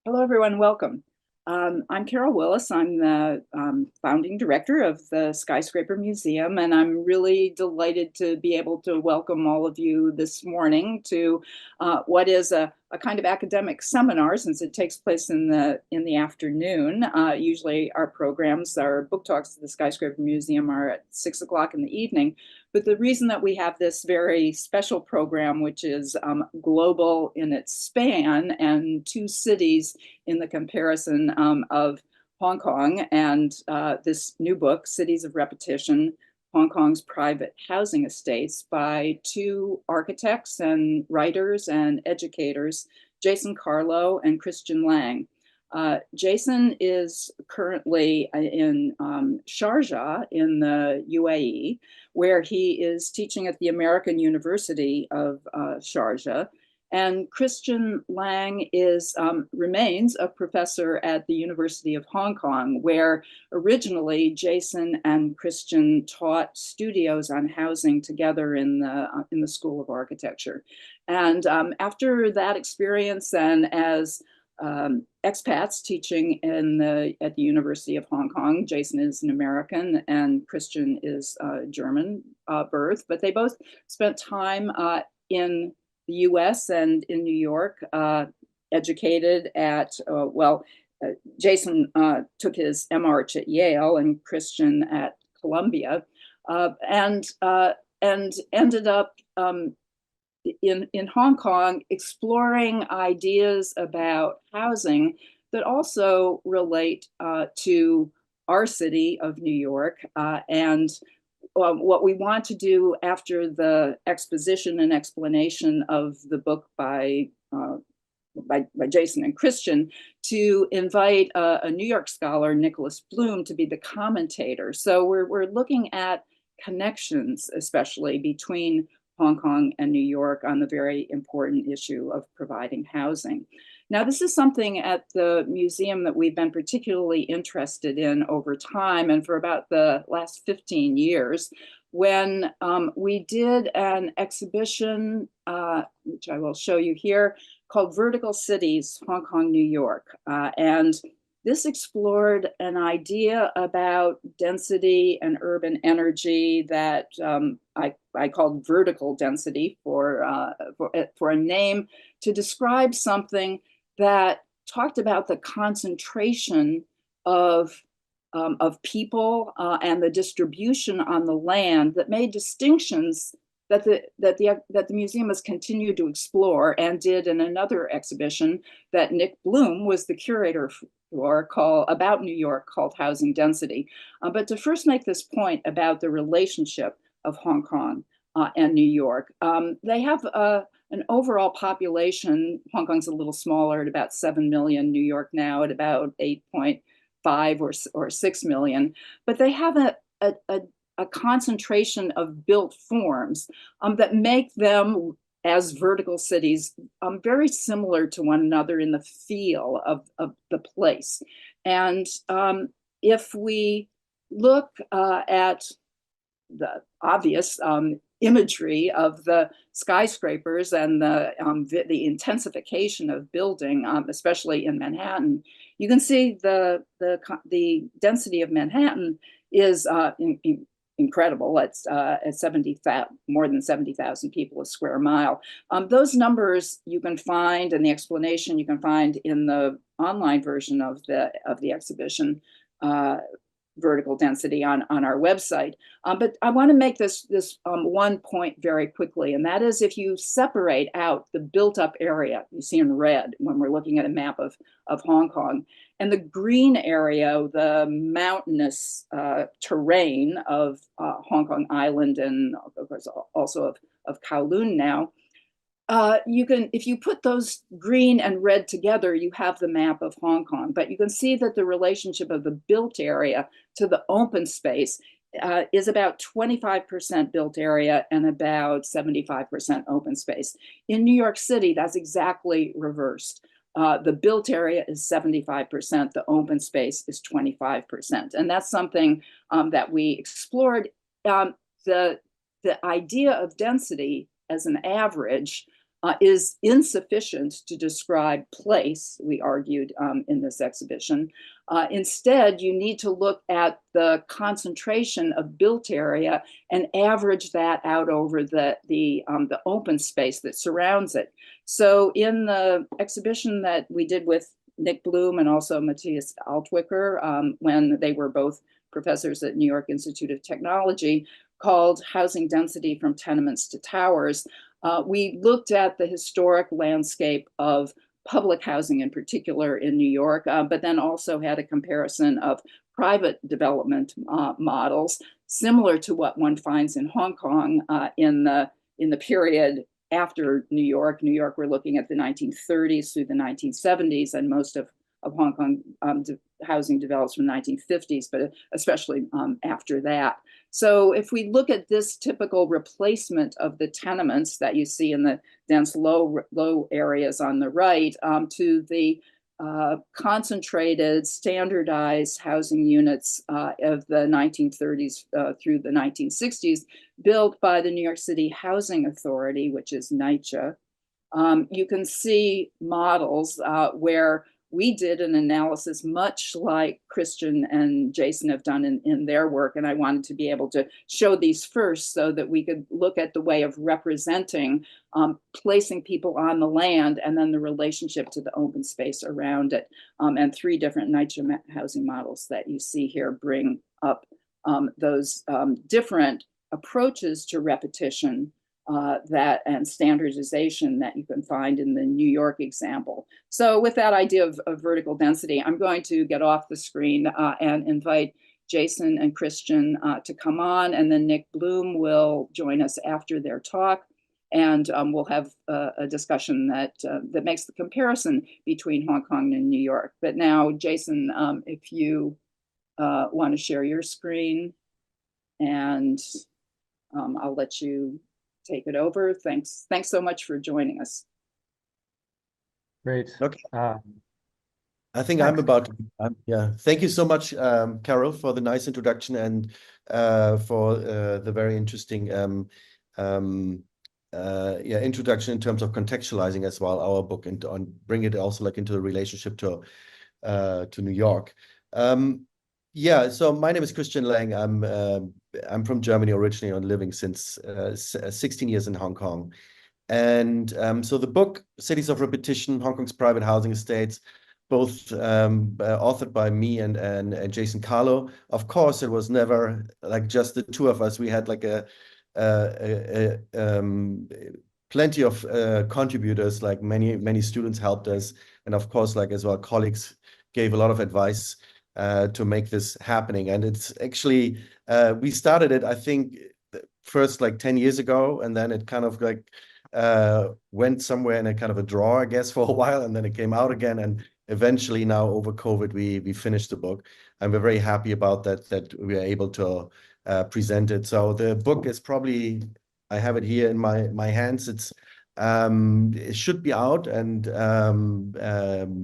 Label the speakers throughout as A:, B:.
A: Hello, everyone. Welcome. I'm Carol Willis. I'm the founding director of the Skyscraper Museum, and I'm really delighted to be able to welcome all of you this morning to what is a kind of academic seminar, since it takes place in the afternoon. Usually, our programs, our book talks at the Skyscraper Museum, are at 6 o'clock in the evening. But the reason that we have this very special program, which is global in its span and two cities in the comparison of Hong Kong and this new book, Cities of Repetition, Hong Kong's Private Housing Estates, by two architects and writers and educators, Jason Carlow and Christian Lange. Jason is currently in Sharjah in the UAE, where he is teaching at the American University of Sharjah. And Christian Lange remains a professor at the University of Hong Kong, where originally Jason and Christian taught studios on housing together in the School of Architecture. And after that experience, and as expats teaching at the University of Hong Kong. Jason is an American and Christian is German birth, but they both spent time in the US and in New York, educated at, Jason took his MArch at Yale and Christian at Columbia, and ended up in Hong Kong exploring ideas about housing that also relate to our city of New York. And what we want to do after the exposition and explanation of the book by Jason and Christian, to invite a New York scholar, Nicholas Bloom, to be the commentator. So we're looking at connections, especially between Hong Kong and New York, on the very important issue of providing housing. Now, this is something at the museum that we've been particularly interested in over time, and for about the last 15 years, when we did an exhibition, which I will show you here, called Vertical Cities, Hong Kong, New York. And this explored an idea about density and urban energy that I called vertical density for a name to describe something that talked about the concentration of people and the distribution on the land, that made distinctions that the museum has continued to explore, and did in another exhibition that Nick Bloom was the curator for, about New York, called Housing Density. But to first make this point about the relationship of Hong Kong and New York, they have an overall population. Hong Kong's a little smaller at about 7 million, New York now at about 8.5 or 6 million, but they have a concentration of built forms that make them, as vertical cities, very similar to one another in the feel of the place. And if we look at the obvious imagery of the skyscrapers and the intensification of building, especially in Manhattan, you can see the density of Manhattan is incredible. It's at more than 70,000 people a square mile. Those numbers you can find, and the explanation you can find in the online version of the exhibition, vertical density, on our website. But I want to make this one point very quickly, and that is, if you separate out the built up area you see in red when we're looking at a map of Hong Kong, and the green area, the mountainous terrain of Hong Kong Island, and of course also of Kowloon now, you can, if you put those green and red together, you have the map of Hong Kong. But you can see that the relationship of the built area to the open space is about 25% built area and about 75% open space. In New York City, that's exactly reversed. The built area is 75%, the open space is 25%. And that's something that we explored. The idea of density as an average is insufficient to describe place, we argued in this exhibition. Instead, you need to look at the concentration of built area and average that out over the open space that surrounds it. So in the exhibition that we did with Nick Bloom and also Matthias Altwicker, when they were both professors at New York Institute of Technology, called Housing Density from Tenements to Towers, we looked at the historic landscape of public housing in particular in New York, but then also had a comparison of private development models, similar to what one finds in Hong Kong in the period after New York. New York, we're looking at the 1930s through the 1970s, and most of Hong Kong housing develops from the 1950s, but especially after that. So if we look at this typical replacement of the tenements that you see in the dense low areas on the right to the concentrated, standardized housing units of the 1930s through the 1960s, built by the New York City Housing Authority, which is NYCHA, you can see models where we did an analysis much like Christian and Jason have done in their work. And I wanted to be able to show these first so that we could look at the way of representing, placing people on the land, and then the relationship to the open space around it. And three different NYCHA housing models that you see here bring up those different approaches to repetition and standardization that you can find in the New York example. So with that idea of vertical density, I'm going to get off the screen and invite Jason and Christian to come on, and then Nick Bloom will join us after their talk, and we'll have a discussion that makes the comparison between Hong Kong and New York. But now, Jason, if you want to share your screen, and I'll let you take it over. Thanks so much for joining us.
B: Great.
C: Okay. I think
B: thanks.
C: I'm about to, yeah. Thank you so much, Carol, for the nice introduction and for the very interesting introduction in terms of contextualizing as well our book and bring it also like into the relationship to New York. Yeah, so my name is Christian Lange. I'm from Germany originally and living since 16 years in Hong Kong. And so the book, Cities of Repetition, Hong Kong's Private Housing Estates, both authored by me and Jason Carlow. Of course, it was never like just the two of us. We had like plenty of contributors, like many students helped us. And of course, like as well, colleagues gave a lot of advice to make this happening. And it's actually, we started it, I think, first like 10 years ago, and then it kind of like went somewhere in a kind of a drawer, I guess, for a while, and then it came out again. And eventually now over COVID, we finished the book. And we're very happy about that we are able to present it. So the book is probably, I have it here in my hands. It should be out, and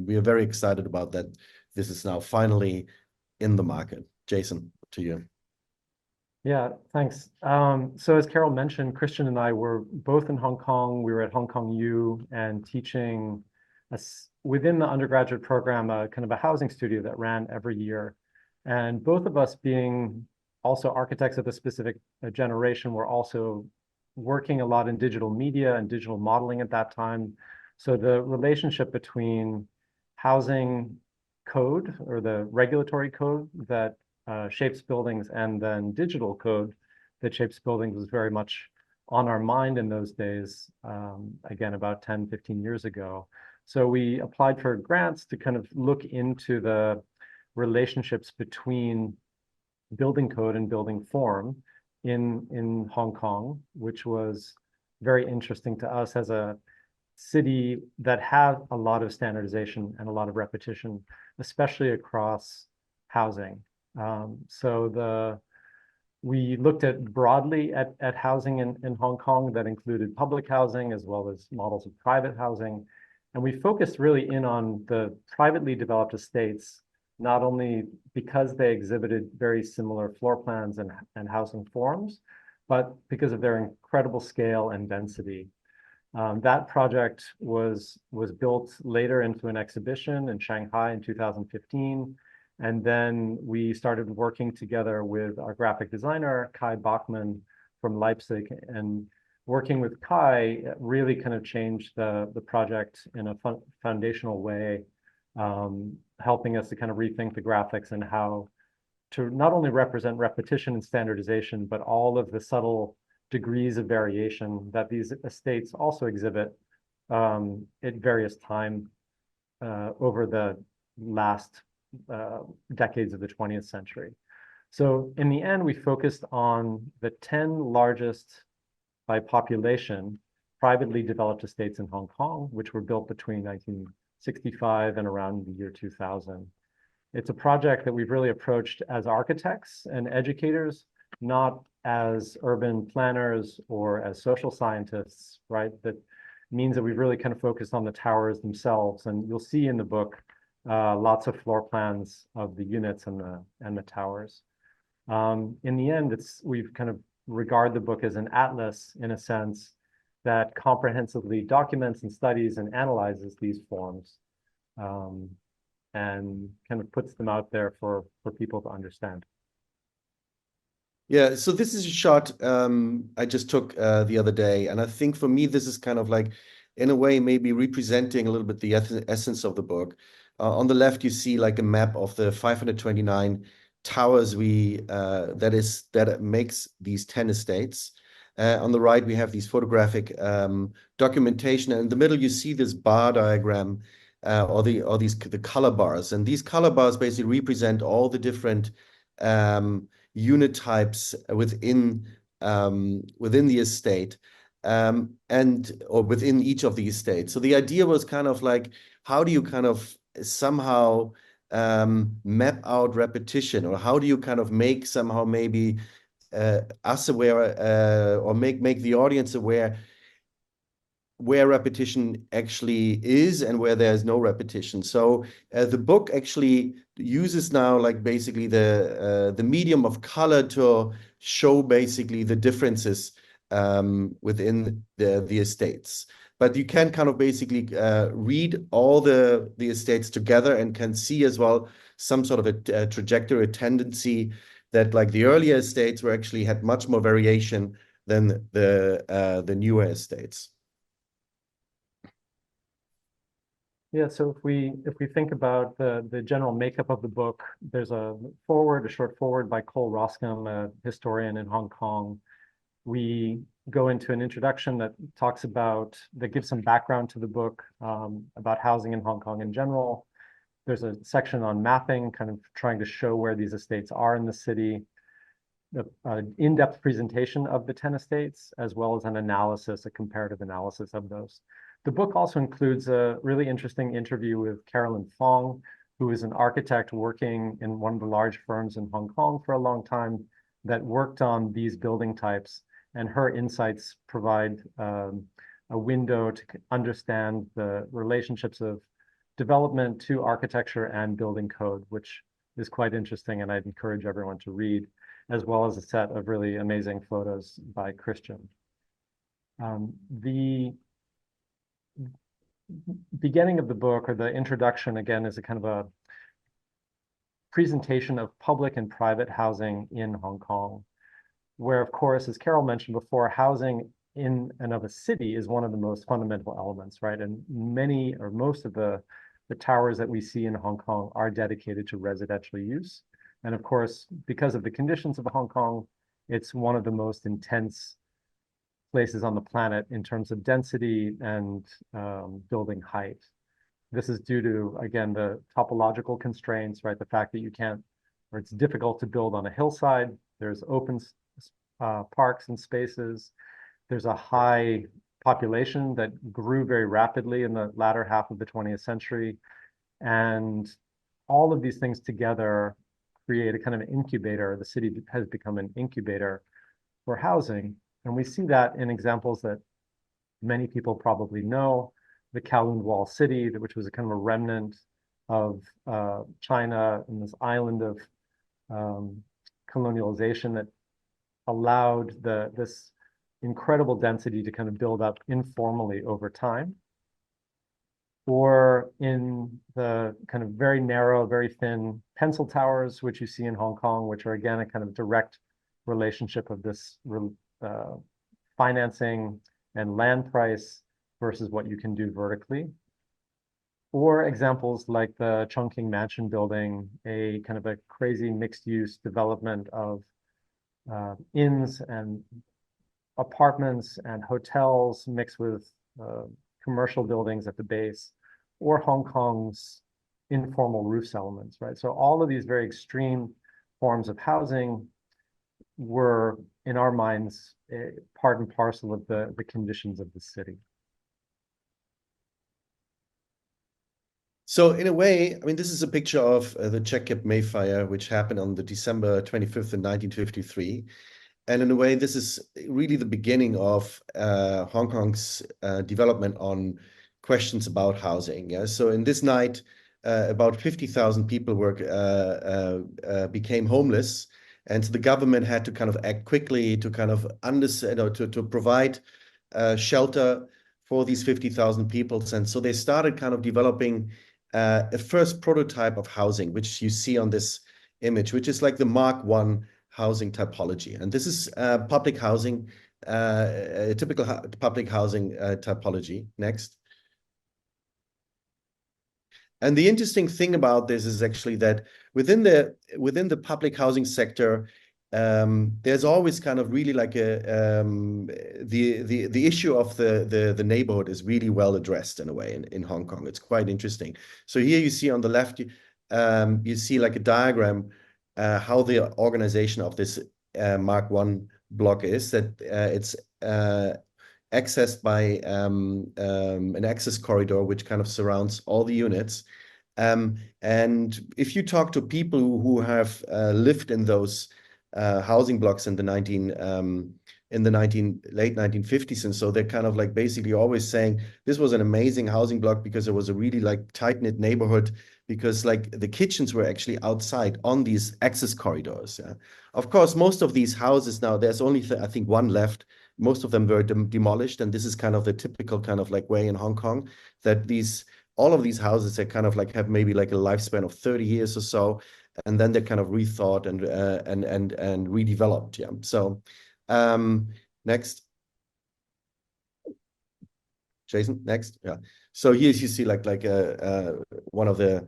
C: we are very excited about that. This is now finally in the market. Jason, to you.
B: Yeah, thanks. So as Carol mentioned, Christian and I were both in Hong Kong. We were at Hong Kong U and teaching within the undergraduate program, kind of a housing studio that ran every year. And both of us being also architects of a specific generation, were also working a lot in digital media and digital modeling at that time. So the relationship between housing code, or the regulatory code that shapes buildings, and then digital code that shapes buildings was very much on our mind in those days, again, about 10, 15 years ago. So we applied for grants to kind of look into the relationships between building code and building form in Hong Kong, which was very interesting to us as a city that had a lot of standardization and a lot of repetition, especially across housing. We looked at broadly at housing in Hong Kong that included public housing as well as models of private housing. And we focused really in on the privately developed estates, not only because they exhibited very similar floor plans and housing forms, but because of their incredible scale and density. That project was built later into an exhibition in Shanghai in 2015. And then we started working together with our graphic designer, Kai Bachmann from Leipzig. And working with Kai really kind of changed the project in a foundational way, helping us to kind of rethink the graphics and how to not only represent repetition and standardization, but all of the subtle degrees of variation that these estates also exhibit at various times over the last decades of the 20th century. So in the end, we focused on the 10 largest by population privately developed estates in Hong Kong, which were built between 1965 and around the year 2000. It's a project that we've really approached as architects and educators, not as urban planners or as social scientists, right? That means that we've really kind of focused on the towers themselves. And you'll see in the book lots of floor plans of the units and the towers. In the end, we've kind of regard the book as an atlas in a sense that comprehensively documents and studies and analyzes these forms. And kind of puts them out there for people to understand.
C: Yeah, so this is a shot I just took the other day, and I think for me this is kind of like, in a way, maybe representing a little bit the essence of the book. On the left, you see like a map of the 529 towers that makes these 10 estates. On the right, we have these photographic documentation, and in the middle, you see this bar diagram. The color bars, and these color bars basically represent all the different unit types within the estate, or within each of the estates. So the idea was kind of like, how do you kind of somehow map out repetition, or how do you kind of make somehow maybe us aware, or make the audience aware where repetition actually is and where there's no repetition. So the book actually uses now like basically the medium of color to show basically the differences within the estates. But you can kind of basically read all the estates together and can see as well some sort of a trajectory, a tendency that like the earlier estates were actually had much more variation than the newer estates.
B: Yeah, so if we think about the general makeup of the book, there's a short forward by Cole Roscom, a historian in Hong Kong. We go into an introduction that gives some background to the book about housing in Hong Kong in general. There's a section on mapping, kind of trying to show where these estates are in the city. An in-depth presentation of the 10 estates, as well as a comparative analysis of those. The book also includes a really interesting interview with Carolyn Fong, who is an architect working in one of the large firms in Hong Kong for a long time that worked on these building types. And her insights provide a window to understand the relationships of development to architecture and building code, which is quite interesting, and I'd encourage everyone to read, as well as a set of really amazing photos by Christian. The beginning of the book, or the introduction, again, is a kind of a presentation of public and private housing in Hong Kong, where, of course, as Carol mentioned before, housing in and of a city is one of the most fundamental elements, right? And many or most of the towers that we see in Hong Kong are dedicated to residential use. And of course, because of the conditions of Hong Kong, it's one of the most intense places on the planet in terms of density and building height. This is due to, again, the topological constraints, right? The fact that it's difficult to build on a hillside. There's open parks and spaces. There's a high population that grew very rapidly in the latter half of the 20th century. And all of these things together create a kind of an incubator. The city has become an incubator for housing. And we see that in examples that many people probably know. The Kowloon Wall City, which was a kind of a remnant of China and this island of colonialization that allowed this incredible density to kind of build up informally over time, or in the kind of very narrow, very thin pencil towers, which you see in Hong Kong, which are again a kind of direct relationship of this financing and land price versus what you can do vertically. Or examples like the Chongqing Mansion building, a kind of a crazy mixed-use development of inns and apartments and hotels mixed with commercial buildings at the base, or Hong Kong's informal roof settlements, right? So all of these very extreme forms of housing were, in our minds, part and parcel of the conditions of the city.
C: So in a way, I mean, this is a picture of the Check-Cap Mayfire, which happened on the December 25th in 1953. And in a way, this is really the beginning of Hong Kong's development on questions about housing. Yeah? So in this night, about 50,000 people became homeless. And so the government had to kind of act quickly to kind of to provide shelter for these 50,000 people. And so they started kind of developing a first prototype of housing, which you see on this image, which is like the Mark I housing typology. And this is public housing, a typical public housing typology. Next. And the interesting thing about this is actually that within the public housing sector, there's always kind of really like the issue of the neighborhood is really well addressed in a way in Hong Kong. It's quite interesting. So here you see on the left, you see like a diagram how the organization of this Mark I block is, that it's accessed by an access corridor which kind of surrounds all the units. And if you talk to people who have lived in those housing blocks in the late 1950s, and so they're kind of like basically always saying this was an amazing housing block because it was a really like tight-knit neighborhood, because like the kitchens were actually outside on these access corridors. Yeah? Of course, most of these houses now, there's only I think one left. Most of them were demolished, and this is kind of the typical kind of like way in Hong Kong, that all of these houses that kind of like have maybe like a lifespan of 30 years or so, and then they're kind of rethought and redeveloped. Yeah. So next, Jason. Next. Yeah. So here you see like one of the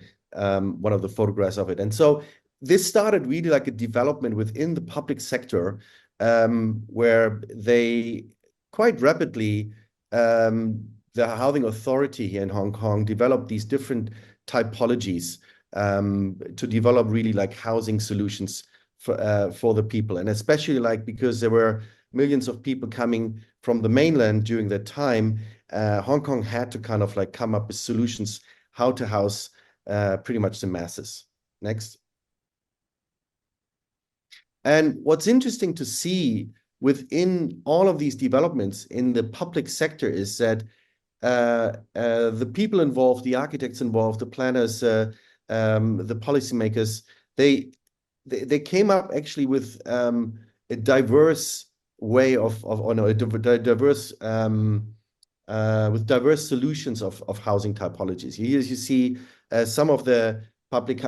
C: photographs of it, and so this started really like a development within the public sector, where they quite rapidly, the housing authority here in Hong Kong developed these different typologies to develop really like housing solutions for the people. And especially like because there were millions of people coming from the mainland during that time, Hong Kong had to kind of like come up with solutions how to house pretty much the masses. Next. And what's interesting to see within all of these developments in the public sector is that the people involved, the architects involved, the planners, the policymakers, they came up actually with a diverse way with diverse solutions of housing typologies. Here you see some of the public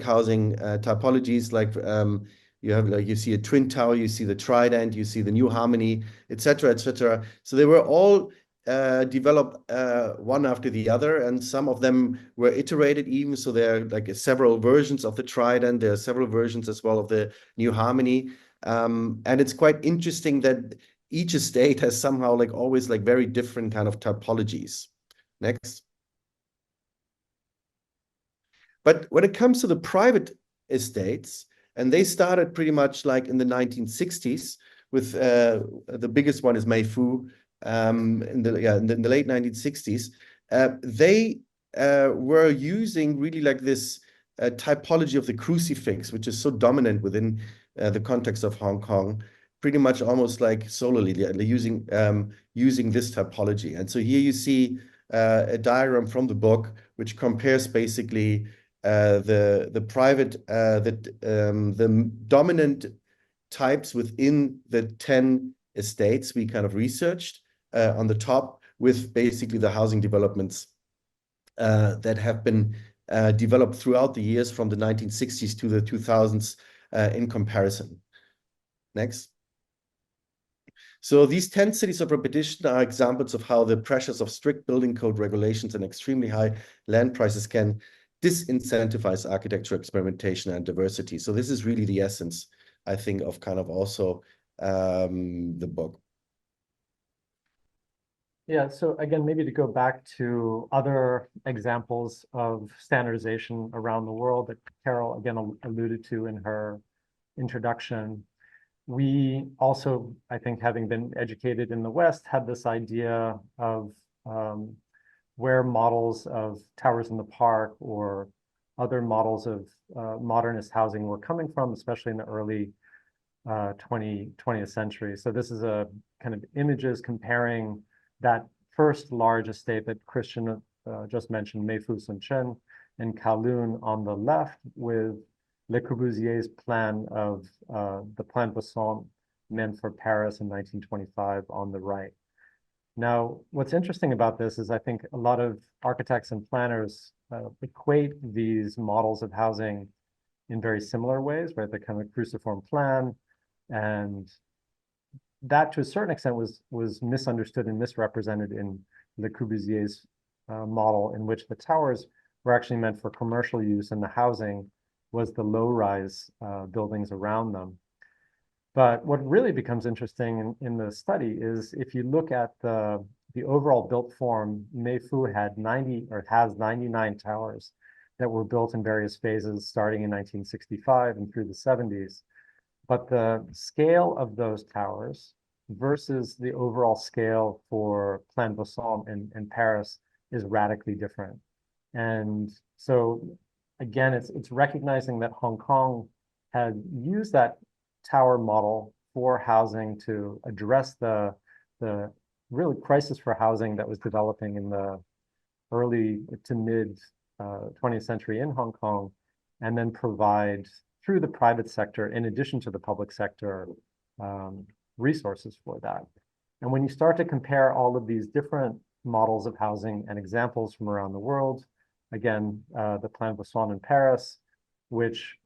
C: housing typologies, like you see a twin tower, you see the trident, you see the new harmony, etc., etc. So they were all developed one after the other, and some of them were iterated even. So there are like several versions of the trident. There are several versions as well of the new harmony, and it's quite interesting that each estate has somehow like always like very different kind of typologies. Next. But when it comes to the private estates, and they started pretty much like in the 1960s with the biggest one is Mei Fu in the late 1960s. They were using really like this typology of the crucifix, which is so dominant within the context of Hong Kong, pretty much almost like solely using this typology. And so here you see a diagram from the book which compares basically the dominant types within the 10 estates we kind of researched on the top, with basically the housing developments that have been developed throughout the years from the 1960s to the 2000s in comparison. Next. So these 10 cities of repetition are examples of how the pressures of strict building code regulations and extremely high land prices can disincentivize architectural experimentation and diversity. So this is really the essence, I think, of kind of also the book.
B: Yeah, so again, maybe to go back to other examples of standardization around the world that Carol, again, alluded to in her introduction. We also, I think, having been educated in the West, had this idea of where models of towers in the park or other models of modernist housing were coming from, especially in the early 20th century. So this is a kind of images comparing that first large estate that Christian just mentioned, Mei Fu Sun Chen and Kowloon on the left, with Le Corbusier's plan of the Plan Besson meant for Paris in 1925 on the right. Now, what's interesting about this is I think a lot of architects and planners equate these models of housing in very similar ways, right? The kind of cruciform plan, and that to a certain extent was misunderstood and misrepresented in Le Corbusier's model, in which the towers were actually meant for commercial use and the housing was the low-rise buildings around them. But what really becomes interesting in the study is if you look at the overall built form, Mei Fu had 90 or has 99 towers that were built in various phases starting in 1965 and through the 70s. But the scale of those towers versus the overall scale for Plan Besson in Paris is radically different. And so again, it's recognizing that Hong Kong had used that tower model for housing to address the really crisis for housing that was developing in the early to mid 20th century in Hong Kong, and then provide through the private sector, in addition to the public sector, resources for that. And when you start to compare all of these different models of housing and examples from around the world, again, the Plan Besson in Paris, which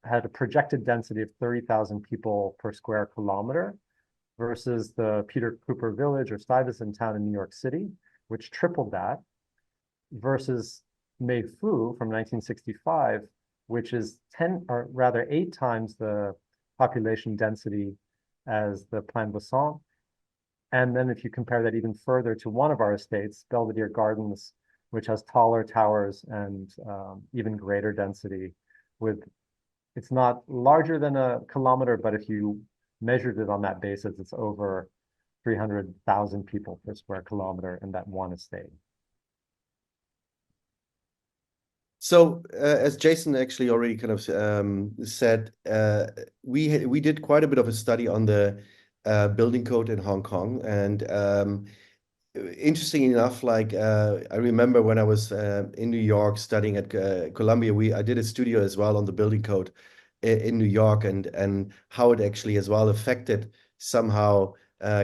B: had a projected density of 30,000 people per square kilometer, versus the Peter Cooper Village or Stuyvesant Town in New York City, which tripled that, versus Mei Fu from 1965, which is 10 or rather 8 times the population density as the Plan Besson. And then if you compare that even further to one of our estates, Belvedere Gardens, which has taller towers and even greater density, with it's not larger than a kilometer, but if you measured it on that basis, it's over 300,000 people per square kilometer in that one estate.
C: So as Jason actually already kind of said, we did quite a bit of a study on the building code in Hong Kong, and interesting enough, like I remember when I was in New York studying at Columbia, I did a studio as well on the building code in New York, and how it actually as well affected somehow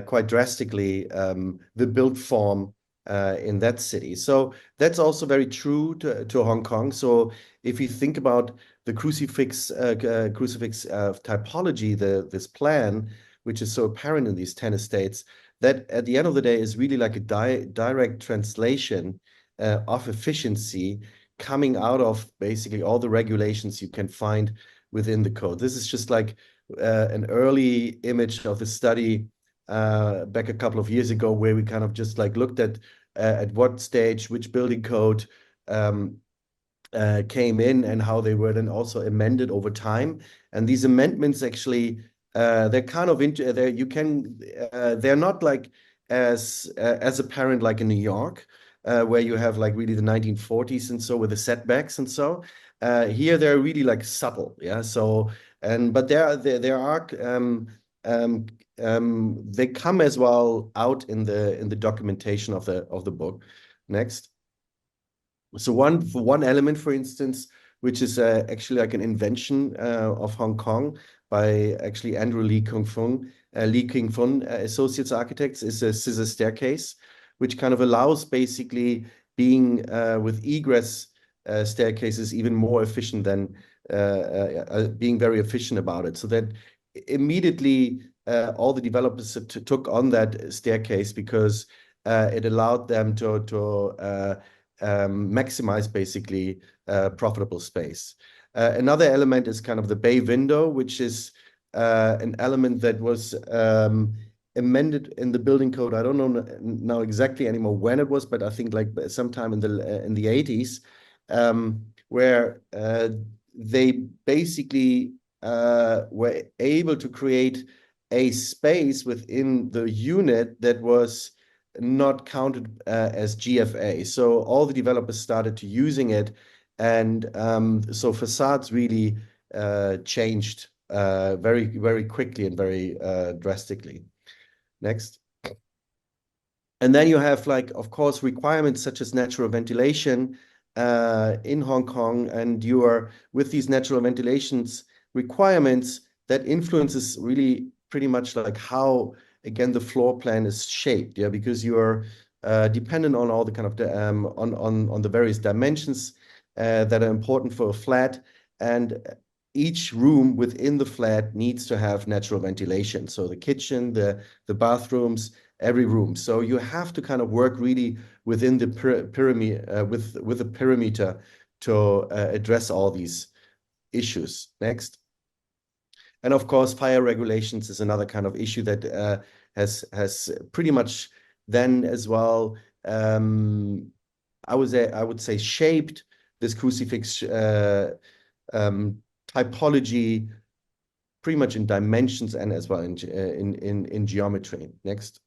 C: quite drastically the built form in that city. So that's also very true to Hong Kong. So if you think about the crucifix typology, this plan, which is so apparent in these 10 estates, that at the end of the day is really like a direct translation of efficiency coming out of basically all the regulations you can find within the code. This is just like an early image of the study back a couple of years ago, where we kind of just like looked at what stage which building code came in and how they were then also amended over time. And these amendments actually they're kind of they're not like as apparent like in New York, where you have like really the 1940s and so with the setbacks and so. Here they're really like subtle, yeah. So but there are they come as well out in the documentation of the book. Next. So one element, for instance, which is actually like an invention of Hong Kong by actually Andrew Lee King Fung Associates Architects, is a scissor staircase, which kind of allows basically being with egress staircases even more efficient than being very efficient about it. So that immediately all the developers took on that staircase because it allowed them to maximize basically profitable space. Another element is kind of the bay window, which is an element that was amended in the building code. I don't know now exactly anymore when it was, but I think like sometime in the 80s, where they basically were able to create a space within the unit that was not counted as GFA. So all the developers started to using it, and so facades really changed very, very quickly and very drastically. Next. And then you have, like, of course, requirements such as natural ventilation in Hong Kong, and you are with these natural ventilations requirements that influences really pretty much like how, again, the floor plan is shaped, yeah, because you are dependent on all the kind of on the various dimensions that are important for a flat, and each room within the flat needs to have natural ventilation. So the kitchen, the bathrooms, every room. So you have to kind of work really within the pyramid with a perimeter to address all these issues. Next. And of course, fire regulations is another kind of issue that has pretty much then as well, I would say shaped this crucifix typology pretty much in dimensions and as well in geometry. Next.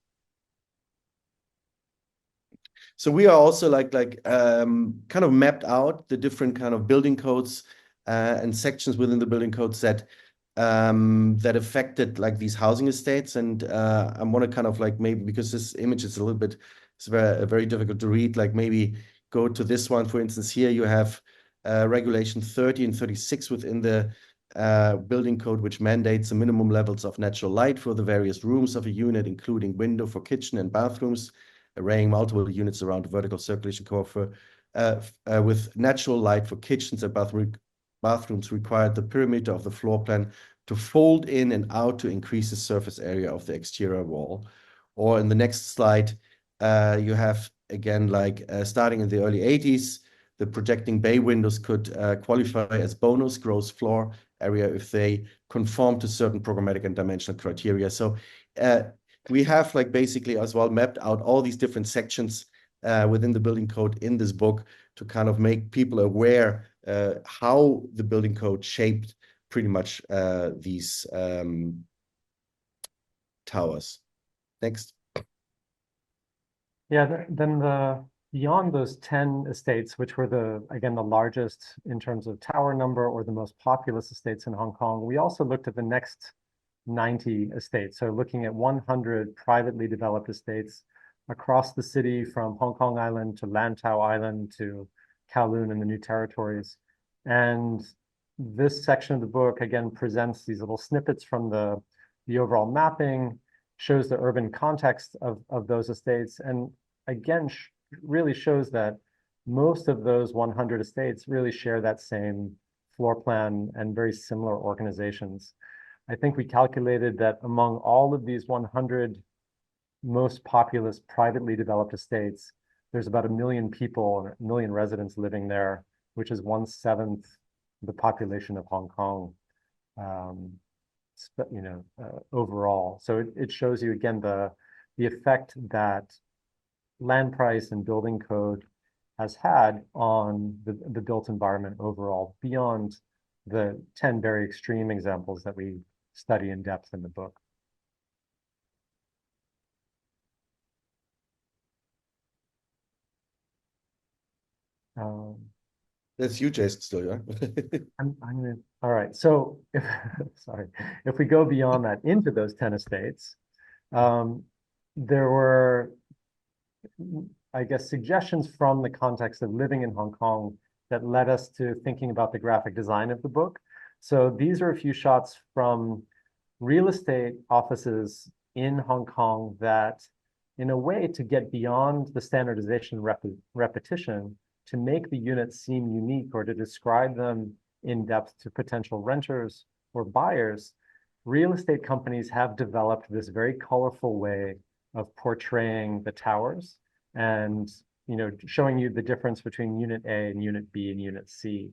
C: So we are also kind of mapped out the different kind of building codes and sections within the building codes that affected like these housing estates. And I want to kind of like, maybe because this image is a little bit, it's very difficult to read, like maybe go to this one. For instance, here you have regulation 30 and 36 within the building code, which mandates the minimum levels of natural light for the various rooms of a unit, including window for kitchen and bathrooms, arraying multiple units around a vertical circulation curve with natural light for kitchens and bathrooms required the perimeter of the floor plan to fold in and out to increase the surface area of the exterior wall. Or in the next slide, you have, again, like starting in the early 80s, the projecting bay windows could qualify as bonus gross floor area if they conform to certain programmatic and dimensional criteria. So we have like basically as well mapped out all these different sections within the building code in this book to kind of make people aware how the building code shaped pretty much these towers. Next.
B: Yeah, then beyond those 10 estates, which were again the largest in terms of tower number or the most populous estates in Hong Kong, we also looked at the next 90 estates. So looking at 100 privately developed estates across the city, from Hong Kong Island to Lantau Island to Kowloon and the New Territories. And this section of the book, again, presents these little snippets from the overall mapping, shows the urban context of those estates, and again, really shows that most of those 100 estates really share that same floor plan and very similar organizations. I think we calculated that among all of these 100 most populous privately developed estates, there's about 1 million people or 1 million residents living there, which is 1/7 the population of Hong Kong, overall. So it shows you again the effect that land price and building code has had on the built environment overall, beyond the 10 very extreme examples that we study in depth in the book.
C: That's you, Jason, still, yeah?
B: All right. So, if we go beyond that into those 10 estates, there were, I guess, suggestions from the context of living in Hong Kong that led us to thinking about the graphic design of the book. So these are a few shots from real estate offices in Hong Kong that, in a way, to get beyond the standardization repetition, to make the units seem unique or to describe them in depth to potential renters or buyers, real estate companies have developed this very colorful way of portraying the towers and showing you the difference between Unit A and Unit B and Unit C.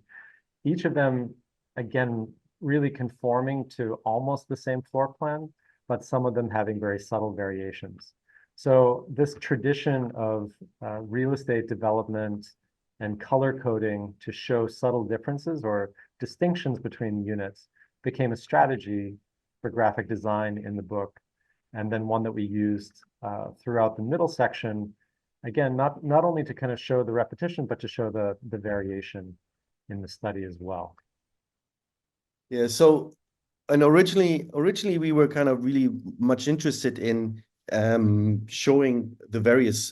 B: Each of them, again, really conforming to almost the same floor plan, but some of them having very subtle variations. So this tradition of real estate development and color coding to show subtle differences or distinctions between units became a strategy for graphic design in the book, and then one that we used throughout the middle section, again, not only to kind of show the repetition, but to show the variation in the study as well.
C: Yeah, so and originally we were kind of really much interested in showing the various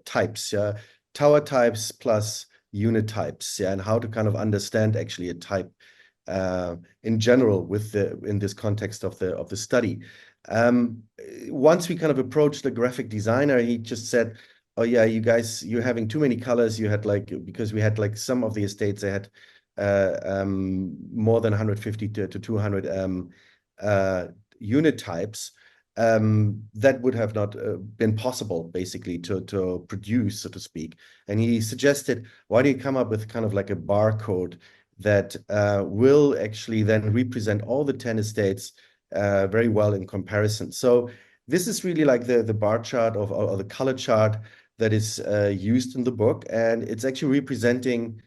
C: types, tower types plus unit types, and how to kind of understand actually a type in general in this context of the study. Once we kind of approached the graphic designer, he just said, "Oh yeah, you guys, you're having too many colors. You had because we had some of the estates, they had more than 150 to 200 unit types. That would have not been possible, basically, to produce, so to speak." And he suggested, why do you come up with kind of like a barcode that will actually then represent all the 10 estates very well in comparison. So this is really like the bar chart or the color chart that is used in the book, and it's actually representing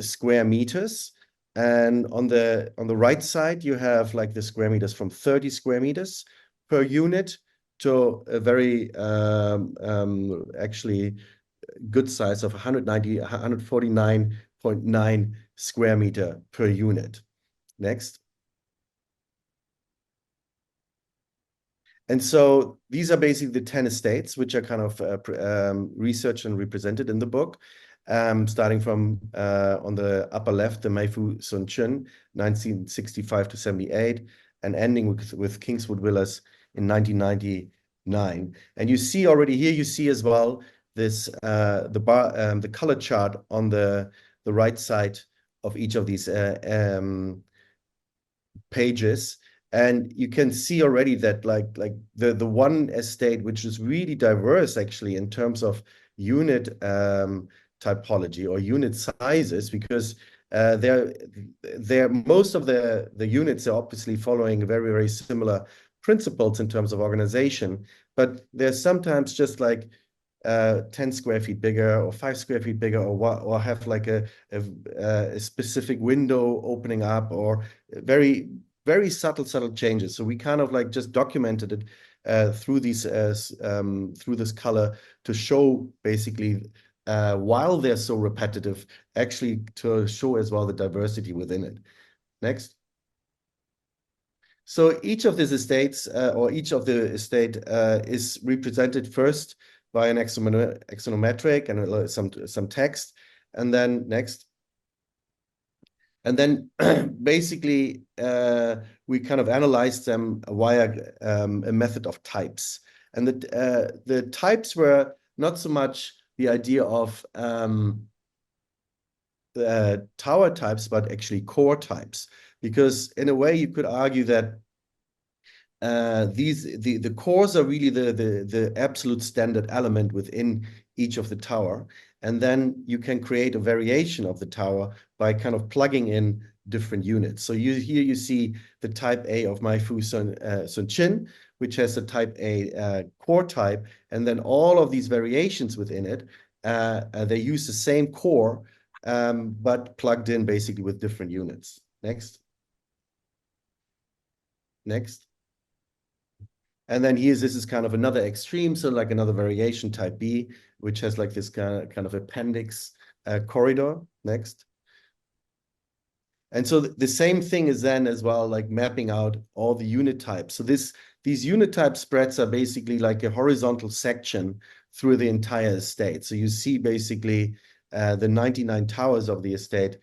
C: square meters. And on the right side, you have like the square meters from 30 square meters per unit to a very actually good size of 149.9 square meter per unit. Next. And so these are basically the 10 estates, which are kind of researched and represented in the book, starting from on the upper left, the Meifu Sun Chun, 1965 to 78, and ending with Kingswood Villas in 1999. And you see already here, you see as well this the color chart on the right side of each of these pages. And you can see already that like the one estate which is really diverse actually in terms of unit typology or unit sizes, because they're most of the units are obviously following very, very similar principles in terms of organization, but there's sometimes just like 10 square feet bigger or 5 square feet bigger, or have like a specific window opening up, or very, very subtle changes. So we kind of like just documented it through this color to show basically while they're so repetitive, actually to show as well the diversity within it. Next. So each of these estates or each of the estate is represented first by an axonometric and some text, and then next. And then basically we kind of analyzed them via a method of types. And the types were not so much the idea of tower types, but actually core types. Because in a way you could argue that the cores are really the absolute standard element within each of the tower. And then you can create a variation of the tower by kind of plugging in different units. So here you see the type A of Meifu Sun Chin, which has a type A core type, and then all of these variations within it, they use the same core, but plugged in basically with different units. Next. Next. And then this is kind of another extreme, so like another variation type B, which has like this kind of appendix corridor. Next. And so the same thing is then as well, like mapping out all the unit types. So these unit type spreads are basically like a horizontal section through the entire estate. So you see basically the 99 towers of the estate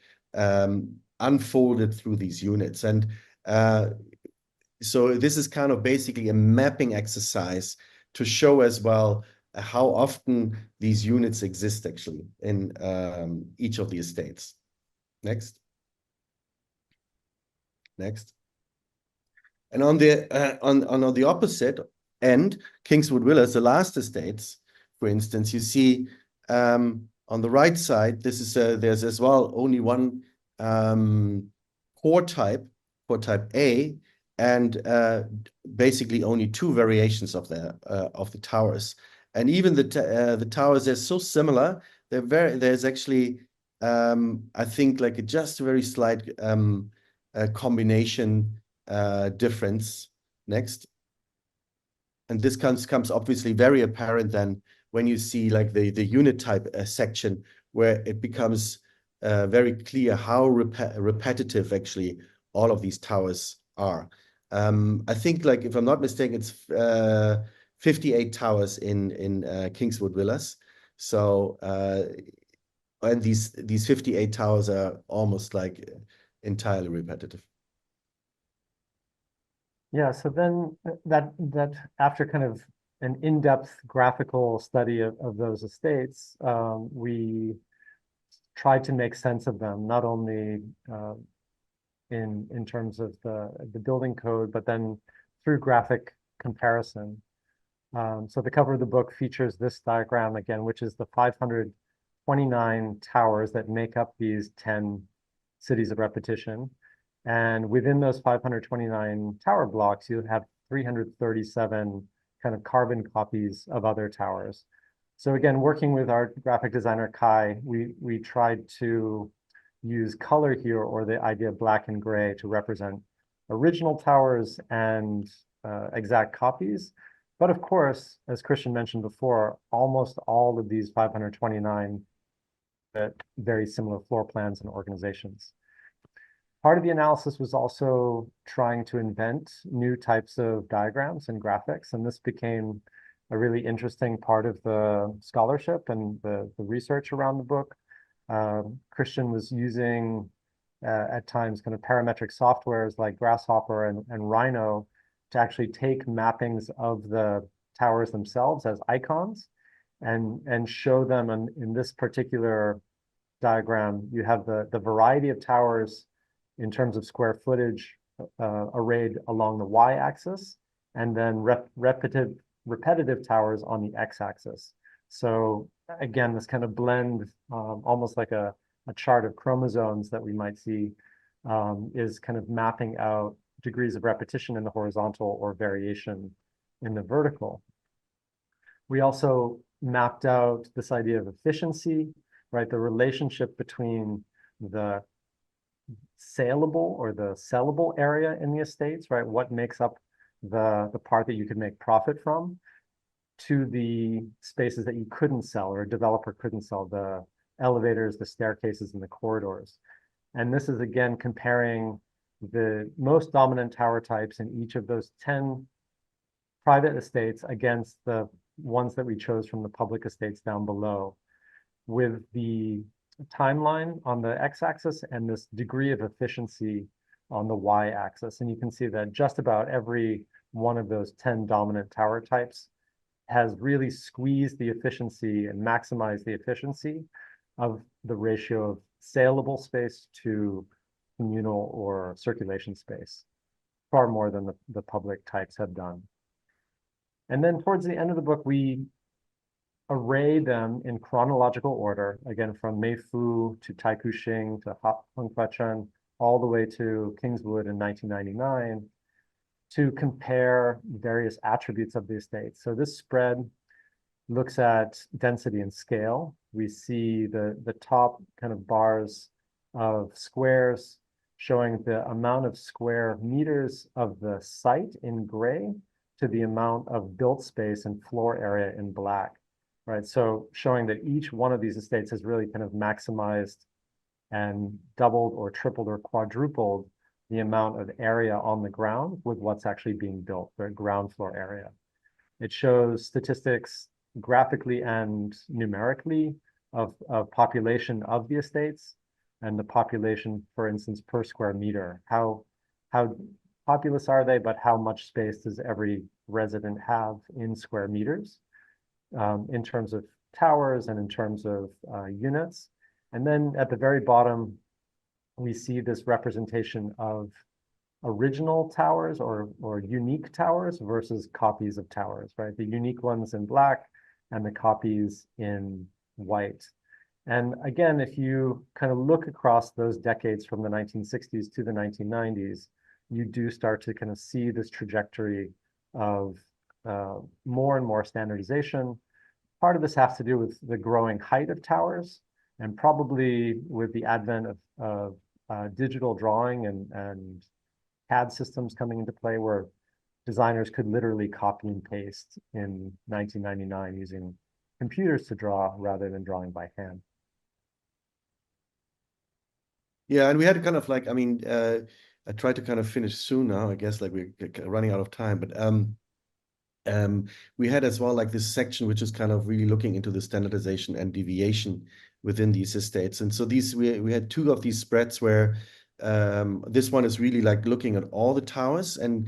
C: unfolded through these units. And so this is kind of basically a mapping exercise to show as well how often these units exist actually in each of the estates. Next. Next. And on the opposite end, Kingswood Villas, the last estates, for instance, you see on the right side, this is there's as well only one core type A, and basically only two variations of the towers. And even the towers, they're so similar. There's actually I think like just a very slight combination difference. Next. And this comes obviously very apparent then when you see like the unit type section, where it becomes very clear how repetitive actually all of these towers are. I think, like, if I'm not mistaken, it's 58 towers in Kingswood Villas. So and these 58 towers are almost like entirely repetitive.
B: Yeah, so then that after kind of an in-depth graphical study of those estates, we tried to make sense of them, not only in terms of the building code, but then through graphic comparison. So the cover of the book features this diagram again, which is the 529 towers that make up these 10 cities of repetition. And within those 529 tower blocks, you have 337 kind of carbon copies of other towers. So again, working with our graphic designer, Kai, we tried to use color here, or the idea of black and gray, to represent original towers and exact copies. But of course, as Christian mentioned before, almost all of these 529 very similar floor plans and organizations. Part of the analysis was also trying to invent new types of diagrams and graphics, and this became a really interesting part of the scholarship and the research around the book. Christian was using at times kind of parametric softwares like Grasshopper and Rhino to actually take mappings of the towers themselves as icons and show them in this particular diagram. You have the variety of towers in terms of square footage arrayed along the y-axis, and then repetitive towers on the x-axis. So again, this kind of blend, almost like a chart of chromosomes that we might see, is kind of mapping out degrees of repetition in the horizontal or variation in the vertical. We also mapped out this idea of efficiency, right? The relationship between the saleable or the sellable area in the estates, right? What makes up the part that you could make profit from, to the spaces that you couldn't sell, or a developer couldn't sell, the elevators, the staircases, and the corridors. And this is again comparing the most dominant tower types in each of those 10 private estates against the ones that we chose from the public estates down below, with the timeline on the x-axis and this degree of efficiency on the y-axis. And you can see that just about every one of those 10 dominant tower types has really squeezed the efficiency and maximized the efficiency of the ratio of saleable space to communal or circulation space, far more than the public types have done. And then towards the end of the book, we array them in chronological order, again, from Meifu to Taikoo Shing to Hongfa-Chun, all the way to Kingswood in 1999, to compare various attributes of the estate. So this spread looks at density and scale. We see the top kind of bars of squares showing the amount of square meters of the site in gray to the amount of built space and floor area in black, right? So showing that each one of these estates has really kind of maximized and doubled or tripled or quadrupled the amount of area on the ground with what's actually being built, the ground floor area. It shows statistics graphically and numerically of population of the estates and the population, for instance, per square meter. How populous are they, but how much space does every resident have in square meters, in terms of towers and in terms of units. And then at the very bottom, we see this representation of original towers or unique towers versus copies of towers, right? The unique ones in black and the copies in white. And again, if you kind of look across those decades from the 1960s to the 1990s, you do start to kind of see this trajectory of more and more standardization. Part of this has to do with the growing height of towers, and probably with the advent of digital drawing and CAD systems coming into play, where designers could literally copy and paste in 1999 using computers to draw rather than drawing by hand.
C: Yeah, and we had kind of like, I mean, I tried to kind of finish soon now, I guess, like we're running out of time, but we had as well like this section which is kind of really looking into the standardization and deviation within these estates. And so these we had two of these spreads where this one is really like looking at all the towers and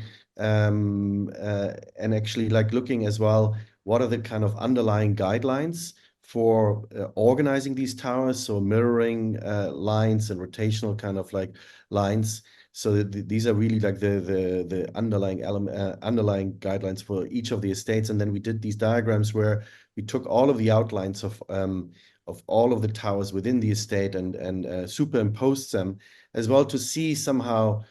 C: actually like looking as well what are the kind of underlying guidelines for organizing these towers, so mirroring lines and rotational kind of like lines. So these are really like the underlying underlying guidelines for each of the estates. And then we did these diagrams where we took all of the outlines of all of the towers within the estate and superimposed them as well to see somehow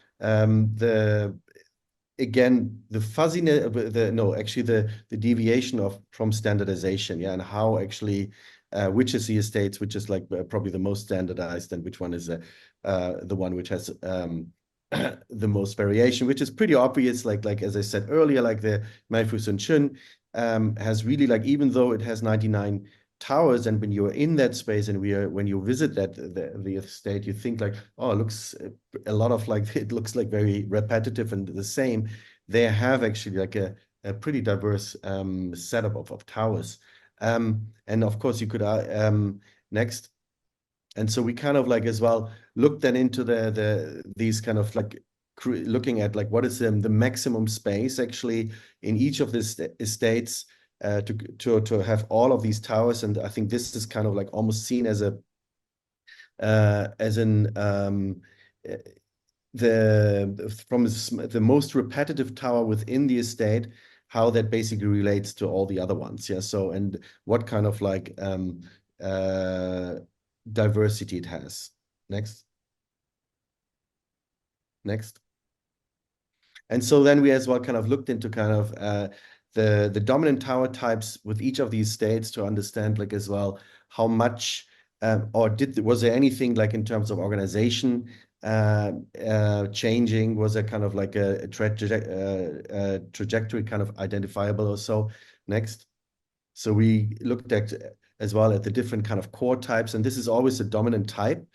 C: again the fuzziness, the deviation from standardization, yeah, and how actually which is the estates which is like probably the most standardized and which one is the one which has the most variation, which is pretty obvious. Like as I said earlier, like the Mai Fu Sun Chun has really like, even though it has 99 towers, and when you're in that space and when you visit that the estate, you think like, oh, it looks a lot of like, it looks like very repetitive and the same. They have actually like a pretty diverse setup of towers, and of course you could next. And so we kind of like as well looked then into these kind of like looking at like what is the maximum space actually in each of these estates to have all of these towers. And I think this is kind of like almost seen as a the most repetitive tower within the estate, how that basically relates to all the other ones. Yeah. So, and what kind of like diversity it has. Next. And so then we as well kind of looked into kind of the dominant tower types with each of these states to understand like as well how much was there anything like in terms of organization changing? Was there kind of like a trajectory kind of identifiable or so? Next. So we looked at as well at the different kind of core types, and this is always the dominant type,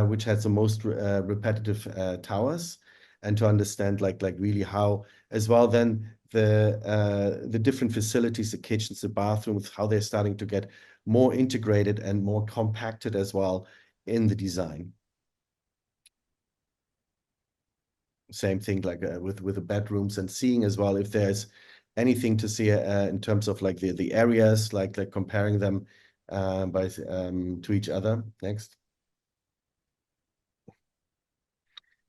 C: which has the most repetitive towers, and to understand like really how as well then the different facilities, the kitchens, the bathrooms, how they're starting to get more integrated and more compacted as well in the design. Same thing like with the bedrooms, and seeing as well if there's anything to see in terms of like the areas, like comparing them to each other. Next.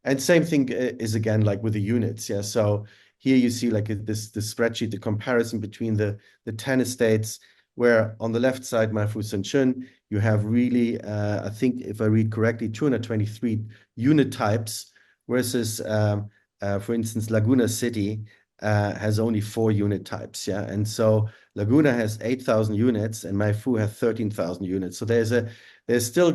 C: And same thing is again like with the units. Yeah. So here you see like this spreadsheet, the comparison between the 10 estates, where on the left side, Mai Fu Sun Chun, you have really, I think if I read correctly, 223 unit types, versus, for instance, Laguna City has only 4 unit types. Yeah. And so Laguna has 8,000 units and Mai Fu has 13,000 units. So there's still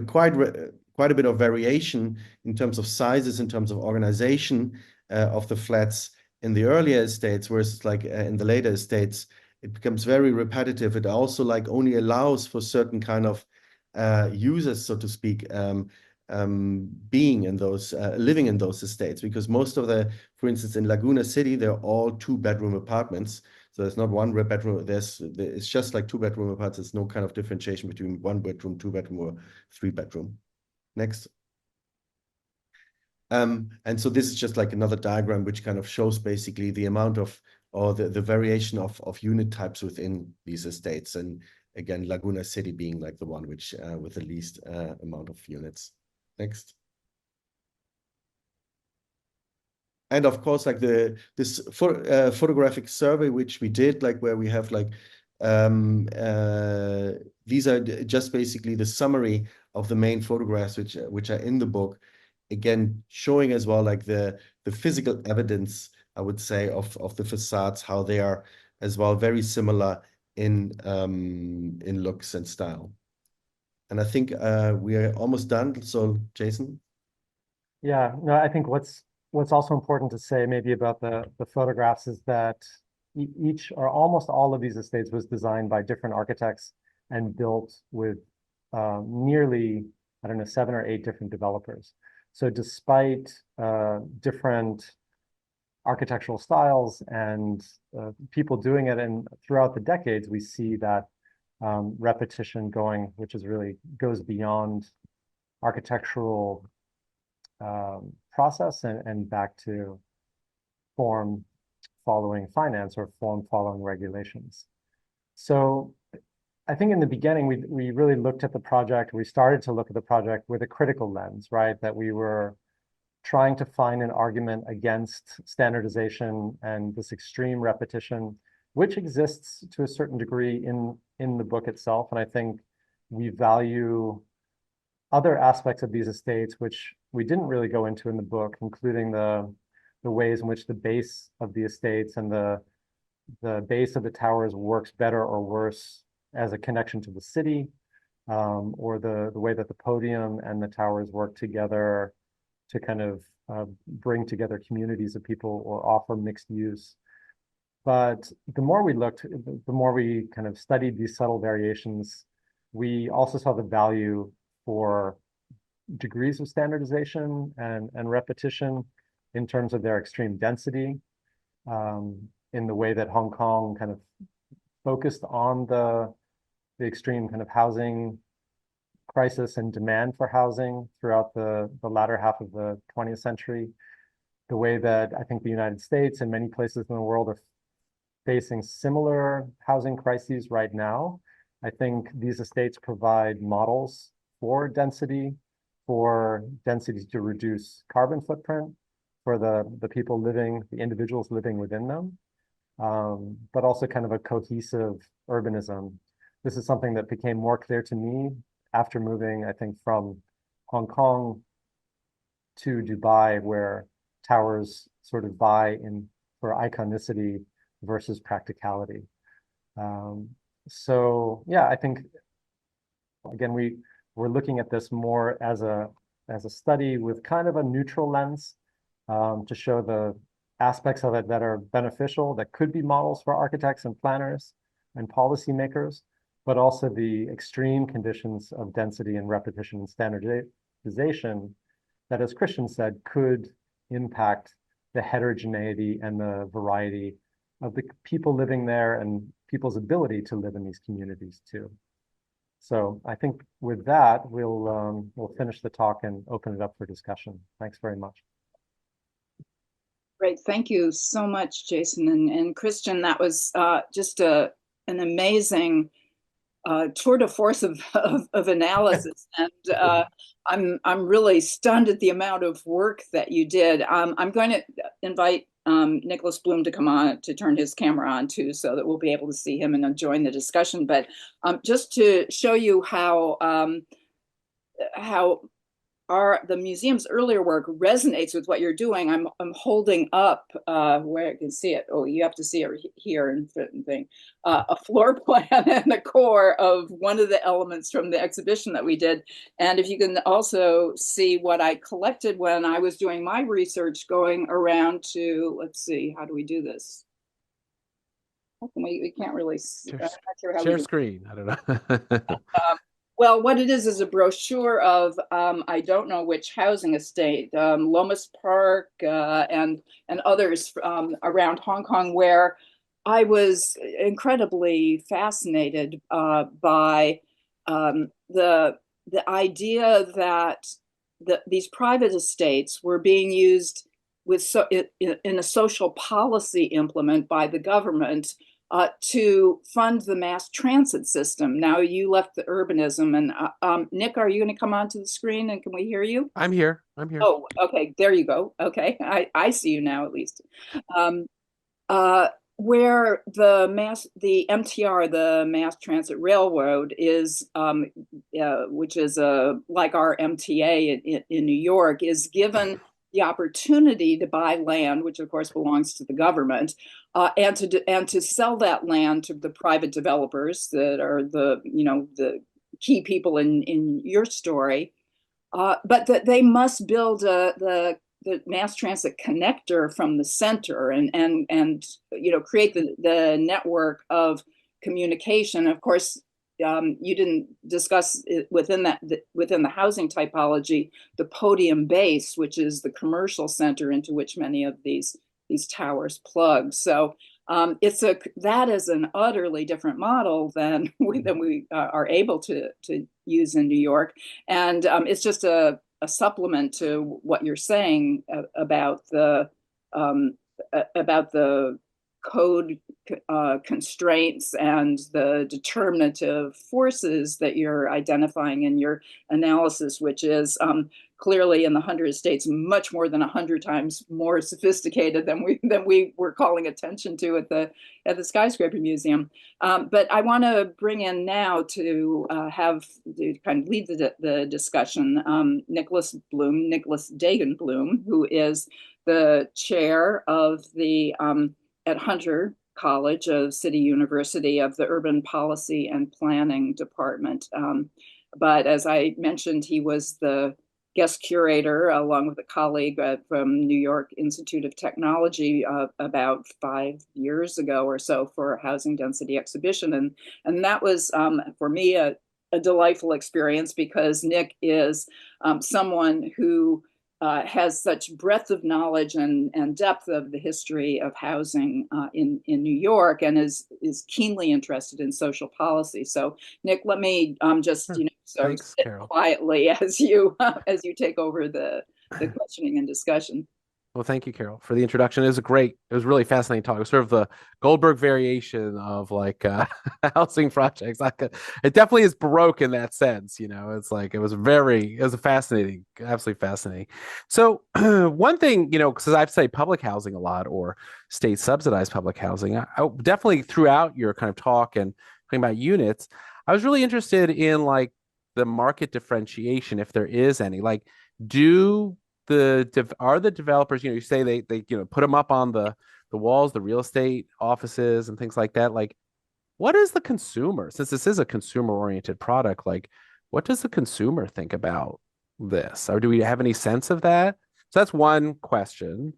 C: quite a bit of variation in terms of sizes, in terms of organization of the flats in the earlier estates, whereas like in the later estates, it becomes very repetitive. It also like only allows for certain kind of users, so to speak, being in those, living in those estates, because most of for instance, in Laguna City, they're all 2-bedroom apartments. So there's not one bedroom. It's just like 2-bedroom apartments. There's no kind of differentiation between 1-bedroom, 2-bedroom, or 3-bedroom. Next. And so this is just like another diagram which kind of shows basically the amount of, or the variation of unit types within these estates. And again, Laguna City being like the one which with the least amount of units. Next. And of course, like this photographic survey which we did, like where we have like these are just basically the summary of the main photographs which are in the book. Again, showing as well like the physical evidence, I would say, of the facades, how they are as well very similar in looks and style. And I think we are almost done. So, Jason.
B: Yeah, no, I think what's also important to say maybe about the photographs is that each or almost all of these estates was designed by different architects and built with nearly, I don't know, 7 or 8 different developers. So despite different architectural styles and people doing it, and throughout the decades, we see that repetition going, which is really goes beyond architectural process and back to form following finance or form following regulations. So I think in the beginning, we really looked at the project. We started to look at the project with a critical lens, right? That we were trying to find an argument against standardization and this extreme repetition, which exists to a certain degree in the book itself. And I think we value other aspects of these estates, which we didn't really go into in the book, including the ways in which the base of the estates and the base of the towers works better or worse as a connection to the city, or the way that the podium and the towers work together to kind of bring together communities of people or offer mixed use. But the more we looked, the more we kind of studied these subtle variations, we also saw the value for degrees of standardization and repetition in terms of their extreme density, in the way that Hong Kong kind of focused on the extreme kind of housing crisis and demand for housing throughout the latter half of the 20th century, the way that I think the United States and many places in the world are facing similar housing crises right now. I think these estates provide models for density to reduce carbon footprint for the people living, the individuals living within them, but also kind of a cohesive urbanism. This is something that became more clear to me after moving, I think, from Hong Kong to Dubai, where towers sort of vie for iconicity versus practicality. So yeah, I think again we're looking at this more as a study with kind of a neutral lens, to show the aspects of it that are beneficial, that could be models for architects and planners and policymakers, but also the extreme conditions of density and repetition and standardization that, as Christian said, could impact the heterogeneity and the variety of the people living there and people's ability to live in these communities too. So I think with that, we'll finish the talk and open it up for discussion. Thanks very much.
A: Great, thank you so much, Jason and Christian. That was just an amazing tour de force of analysis, and I'm really stunned at the amount of work that you did. I'm going to invite Nicholas Bloom to come on, to turn his camera on too, so that we'll be able to see him and join the discussion. But just to show you how the museum's earlier work resonates with what you're doing, I'm holding up where you can see it. Oh, you have to see it here and thing. A floor plan and the core of one of the elements from the exhibition that we did. And if you can also see what I collected when I was doing my research, going around to, let's see, how do we do this? We can't really see.
D: Share screen. I don't know.
A: Well, what it is a brochure of I don't know which housing estate, Lomas Park and others around Hong Kong, where I was incredibly fascinated by the idea that these private estates were being used in a social policy implement by the government to fund the mass transit system. Now you left the urbanism, and Nick, are you going to come onto the screen and can we hear you?
D: I'm here. I'm here.
A: Oh, okay, there you go. Okay, I see you now at least. Um, where the MTR, the Mass Transit Railroad, is, which is like our MTA in New York, is given the opportunity to buy land, which of course belongs to the government, and to sell that land to the private developers that are the key people in your story, but that they must build the mass transit connector from the center and create the network of communication. Of course, you didn't discuss it within the housing typology, the podium base, which is the commercial center into which many of these towers plug. So that is an utterly different model than we are able to use in New York, and it's just a supplement to what you're saying um, about the code constraints and the determinative forces that you're identifying in your analysis, which is clearly in the 100 states much more than 100 times more sophisticated than we were calling attention to at the Skyscraper Museum. But I want to bring in now to kind of lead the discussion Nicholas Dagen Bloom, who is the chair of the at Hunter College of City University of the Urban Policy and Planning Department. But as I mentioned, he was the guest curator along with a colleague from New York Institute of Technology about 5 years ago or so for a housing density exhibition. And that was, for me, a delightful experience because Nick is someone who has such breadth of knowledge and depth of the history of housing in New York, and is keenly interested in social policy. So, Nick, let me just
D: Thanks,
A: sit
D: Carol.
A: quietly as you take over the questioning and discussion.
D: Well, thank you, Carol, for the introduction. It was really fascinating talk. It was sort of the Goldberg variation of like housing projects. It definitely is Baroque in that sense. It's like it was a fascinating, absolutely fascinating. So one thing, because I've studied public housing a lot or state subsidized public housing, I definitely throughout your kind of talk and talking about units, I was really interested in like the market differentiation, if there is any. Like, are the developers, you say they put them up on the walls, the real estate offices and things like that. Like, what is the consumer, since this is a consumer oriented product, like what does the consumer think about this, or do we have any sense of that? So that's one question.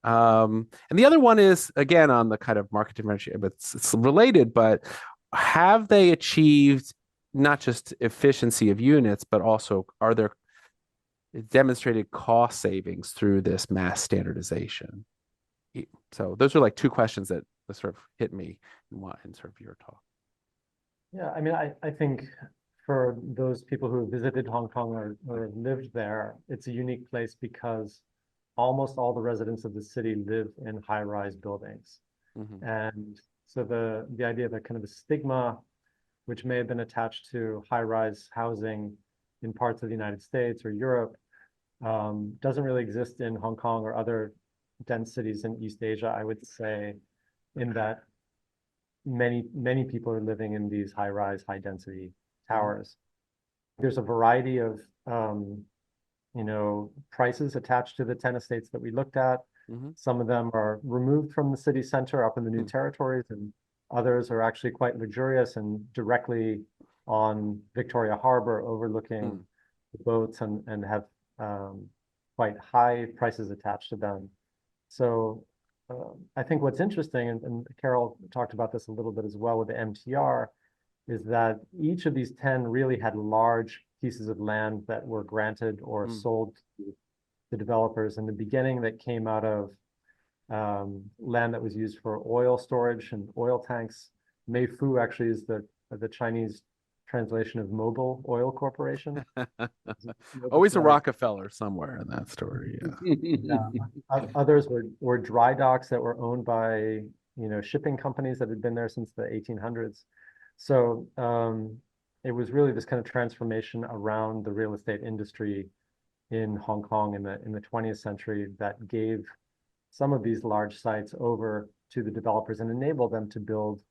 D: And the other one is again on the kind of market differentiation, but it's related, but have they achieved not just efficiency of units, but also are there demonstrated cost savings through this mass standardization? So those are like two questions that sort of hit me in sort of your talk.
B: Yeah, I mean, I think for those people who visited Hong Kong or lived there, it's a unique place because almost all the residents of the city live in high-rise buildings. Mm-hmm. And so the idea that kind of a stigma, which may have been attached to high-rise housing in parts of the United States or Europe, doesn't really exist in Hong Kong or other dense cities in East Asia, I would say, in that many people are living in these high-rise, high-density towers. There's a variety of prices attached to the 10 estates that we looked at. Mm-hmm. Some of them are removed from the city center up in the new territories, and others are actually quite luxurious and directly on Victoria Harbor overlooking the boats and have quite high prices attached to them. So I think what's interesting, and Carol talked about this a little bit as well with the MTR, is that each of these 10 really had large pieces of land that were granted or sold to the developers in the beginning that came out of land that was used for oil storage and oil tanks. Meifu actually is the Chinese translation of Mobil Oil Corporation.
D: Always a Rockefeller somewhere in that story. Yeah.
B: Yeah. Others were dry docks that were owned by shipping companies that had been there since the 1800s. So it was really this kind of transformation around the real estate industry in Hong Kong in the 20th century that gave some of these large sites over to the developers and enabled them to build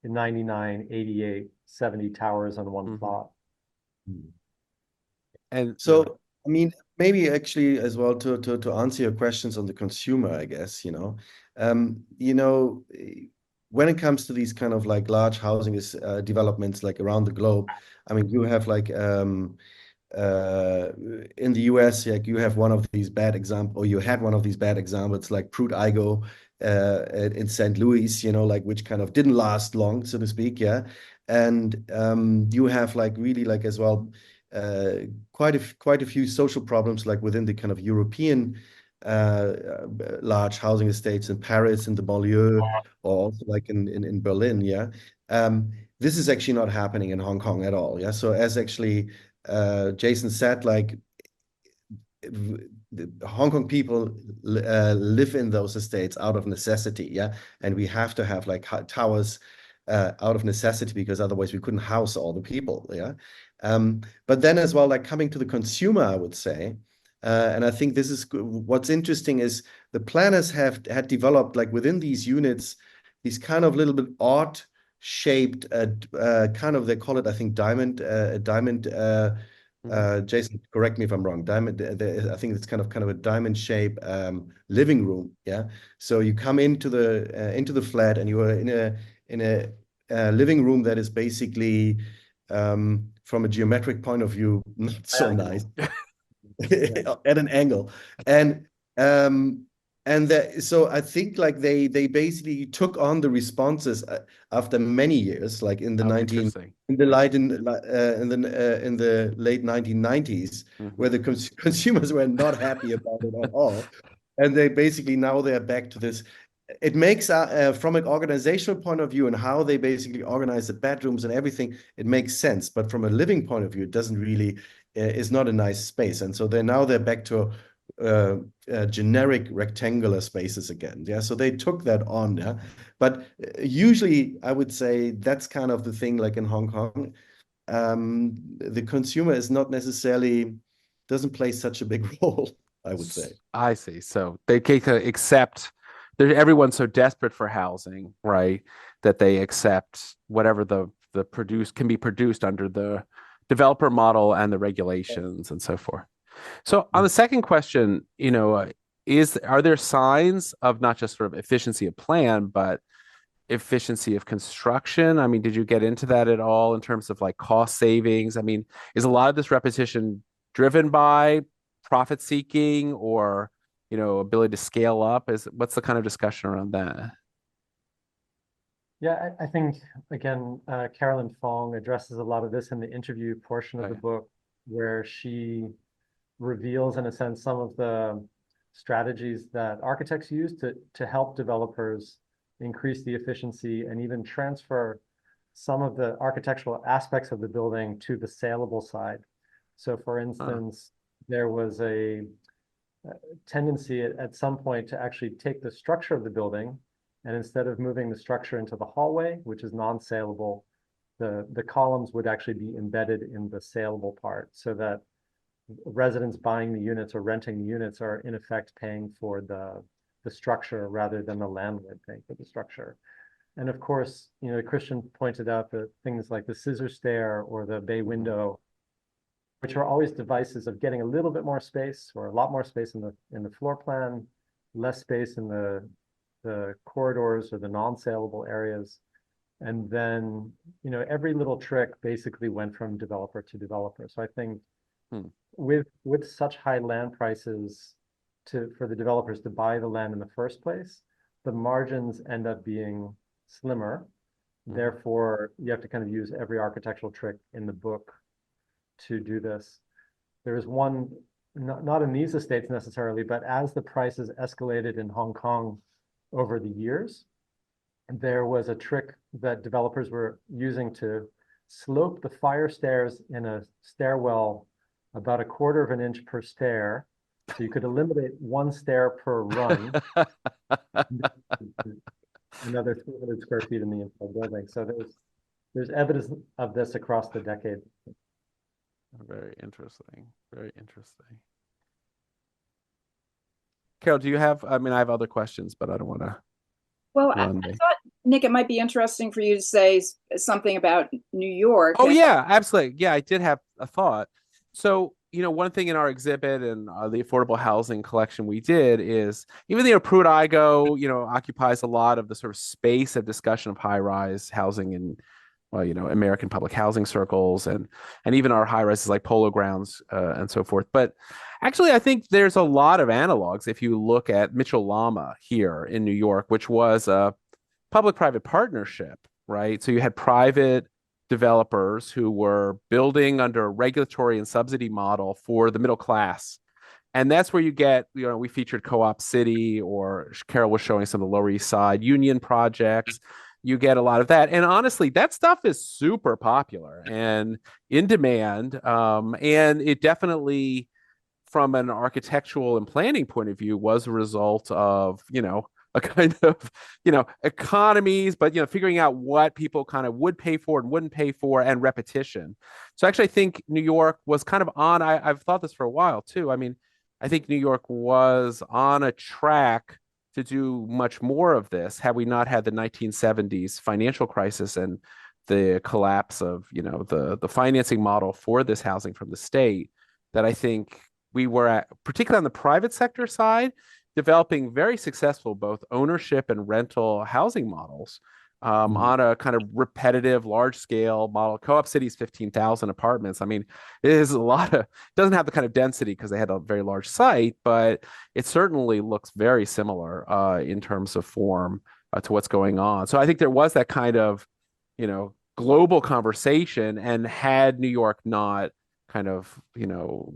B: 99, 88, 70 towers on one plot.
D: And
C: so, I mean, maybe actually as well to answer your questions on the consumer, I guess, when it comes to these kind of like large housing developments like around the globe, I mean, you have like in the US, like you have one of these bad examples, or you had one of these bad examples, like Prude Igo in St. Louis, like which kind of didn't last long, so to speak, yeah. And you have like really like as well quite a few social problems like within the kind of European large housing estates in Paris, in the banlieue, or also like in Berlin, yeah. This is actually not happening in Hong Kong at all, yeah. So as actually Jason said, like the Hong Kong people live in those estates out of necessity, yeah, and we have to have like towers out of necessity because otherwise we couldn't house all the people, yeah. But then as well, like coming to the consumer, I would say, and I think this is what's interesting is the planners had developed like within these units these kind of little bit odd shaped kind of, they call it, I think, diamond. Jason, correct me if I'm wrong. Diamond. I think it's kind of a diamond shape living room. Yeah. So you come into the flat and you are in a living room that is basically from a geometric point of view not so nice at an angle, so I think like they basically took on the responses after many years, like in the in the late 1990s, where the consumers were not happy about it at all, and now they're back to this. It makes from an organizational point of view and how they basically organize the bedrooms and everything, it makes sense. But from a living point of view, it doesn't really is not a nice space, and so they're back to generic rectangular spaces again. Yeah, so they took that on. Yeah, but usually I would say that's kind of the thing. Like in Hong Kong, the consumer is not necessarily doesn't play such a big role, I would say.
D: I see. So they can accept. Everyone's so desperate for housing, right, that they accept whatever the can be produced under the developer model and the regulations and so forth. So on the second question, are there signs of not just sort of efficiency of plan, but efficiency of construction? I mean, did you get into that at all in terms of like cost savings? I mean, is a lot of this repetition driven by profit seeking or, ability to scale up? What's the kind of discussion around that?
B: Yeah, I think, again, Carolyn Fong addresses a lot of this in the interview portion of the book, where she reveals, in a sense, some of the strategies that architects use to help developers increase the efficiency and even transfer some of the architectural aspects of the building to the saleable side. So, for instance, there was a tendency at some point to actually take the structure of the building, and instead of moving the structure into the hallway, which is non-saleable, the columns would actually be embedded in the saleable part, so that residents buying the units or renting the units are in effect paying for the structure rather than the landlord paying for the structure. And of course, Christian pointed out that things like the scissor stair or the bay window, which are always devices of getting a little bit more space or a lot more space in the floor plan, less space in the corridors or the non-saleable areas. And then, every little trick basically went from developer to developer. So I think with such high land prices for the developers to buy the land in the first place, the margins end up being slimmer. Therefore, you have to kind of use every architectural trick in the book to do this. There is one not in these estates necessarily, but as the prices escalated in Hong Kong over the years, there was a trick that developers were using to slope the fire stairs in a stairwell about 1/4 of an inch per stair. So you could eliminate one stair per run, another 300 square feet in the entire building. So there's evidence of this across the decade.
D: Very interesting. Very interesting. Carol, do you have, I mean, I have other questions, but I don't want to
A: Well, I
D: run me.
A: thought, Nick, it might be interesting for you to say something about New York.
D: Oh, yeah, absolutely. Yeah, I did have a thought. So, one thing in our exhibit and the affordable housing collection we did is, even though Pruitt-Igoe, occupies a lot of the sort of space of discussion of high-rise housing and, well, American public housing circles and even our high rises like Polo Grounds and so forth. But actually, I think there's a lot of analogs if you look at Mitchell-Lama here in New York, which was a public-private partnership, right? So you had private developers who were building under a regulatory and subsidy model for the middle class. And that's where you get, we featured Co-op City, or Carol was showing some of the Lower East Side Union projects. You get a lot of that. And honestly, that stuff is super popular and in demand. And it definitely, from an architectural and planning point of view, was a result of, a kind of, economies, but, figuring out what people kind of would pay for and wouldn't pay for, and repetition. So actually, I think New York was kind of on, I've thought this for a while too. I mean, I think New York was on a track to do much more of this had we not had the 1970s financial crisis and the collapse of, the financing model for this housing from the state, that I think we were at, particularly on the private sector side, developing very successful both ownership and rental housing models on a kind of repetitive, large scale model. Co-op City's 15,000 apartments. I mean, it is a lot of, doesn't have the kind of density because they had a very large site, but it certainly looks very similar in terms of form to what's going on. So I think there was that kind of, global conversation, and had New York not kind of,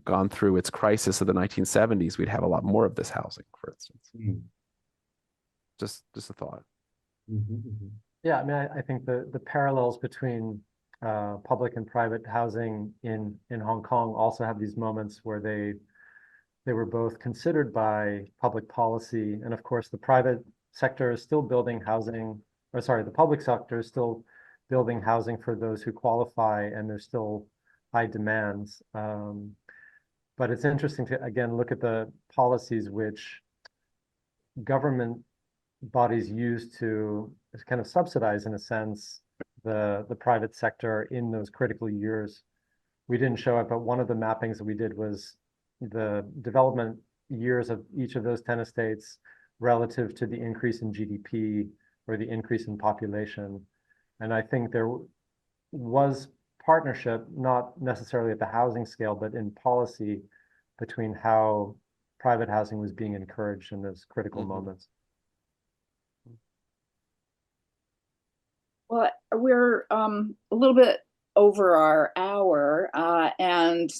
D: gone through its crisis of the 1970s, we'd have a lot more of this housing, for instance. Just a thought.
B: Yeah, I mean, I think the parallels between public and private housing in Hong Kong also have these moments where they were both considered by public policy, and of course the private sector is still building housing, or sorry, the public sector is still building housing for those who qualify, and there's still high demands. But it's interesting to, again, look at the policies which government bodies use to kind of subsidize, in a sense, the private sector in those critical years. We didn't show it, but one of the mappings that we did was the development years of each of those 10 estates relative to the increase in GDP or the increase in population. And I think there was partnership, not necessarily at the housing scale, but in policy, between how private housing was being encouraged in those critical moments.
A: Well, we're a little bit over our hour, and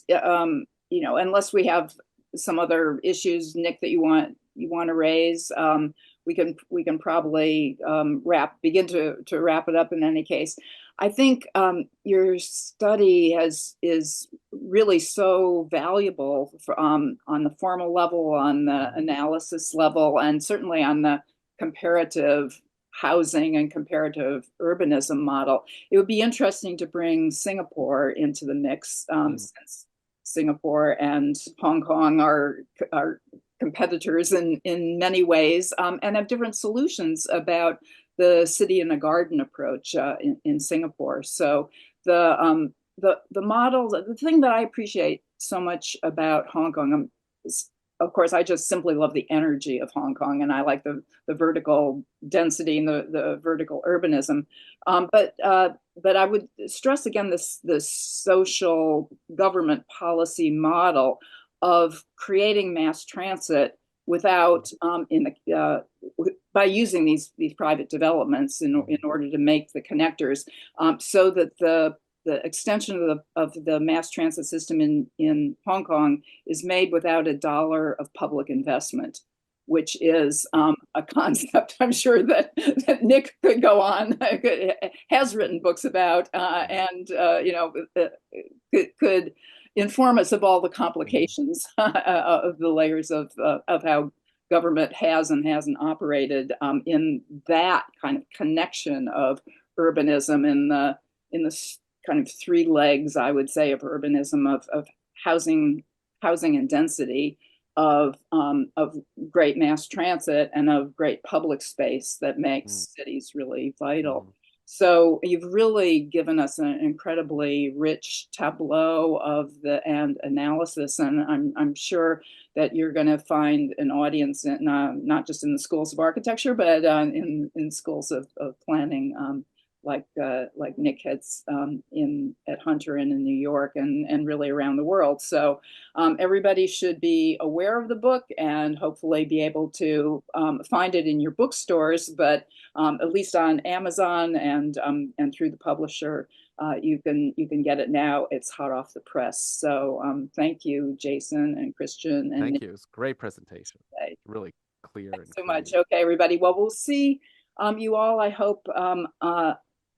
A: unless we have some other issues, Nick, that you want to raise, we can probably begin to wrap it up. In any case, I think your study is really so valuable on the formal level, on the analysis level, and certainly on the comparative housing and comparative urbanism model. It would be interesting to bring Singapore into the mix, since Singapore and Hong Kong are competitors in many ways, and have different solutions about the city in a garden approach in Singapore. So the model, the thing that I appreciate so much about Hong Kong is, of course, I just simply love the energy of Hong Kong, and I like the vertical density and the vertical urbanism. But I would stress again this social government policy model of creating mass transit without by using these private developments in order to make the connectors, so that the the extension of the mass transit system in Hong Kong is made without $1 of public investment, which is a concept I'm sure that Nick could go on, has written books about, and could inform us of all the complications of the layers of how government has and hasn't operated in that kind of connection of urbanism in the kind of three legs, I would say, of urbanism, of housing and density, of great mass transit, and of great public space that makes cities really vital. So you've really given us an incredibly rich tableau of and analysis, and I'm sure that you're going to find an audience in, not just in the schools of architecture, but in schools of planning, like Nick heads at Hunter and in New York, and really around the world. So everybody should be aware of the book and hopefully be able to find it in your bookstores, but at least on Amazon and through the publisher, you can get it now. It's hot off the press. So thank you, Jason and Christian. And
D: thank you. It's a great presentation. Really clear.
A: Thanks so much. Okay, everybody. Well, we'll see you all, I hope,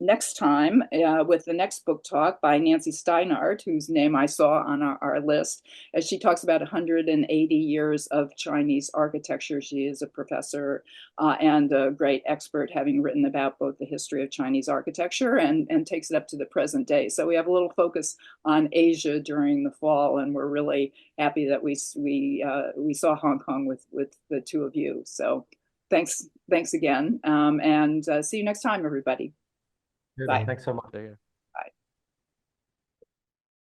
A: next time with the next book talk by Nancy Steinhardt, whose name I saw on our list, as she talks about 180 years of Chinese architecture. She is a professor and a great expert, having written about both the history of Chinese architecture and takes it up to the present day. So we have a little focus on Asia during the fall, and we're really happy that we saw Hong Kong with the two of you. So thanks again, and see you next time, everybody.
B: Bye. Thanks so much.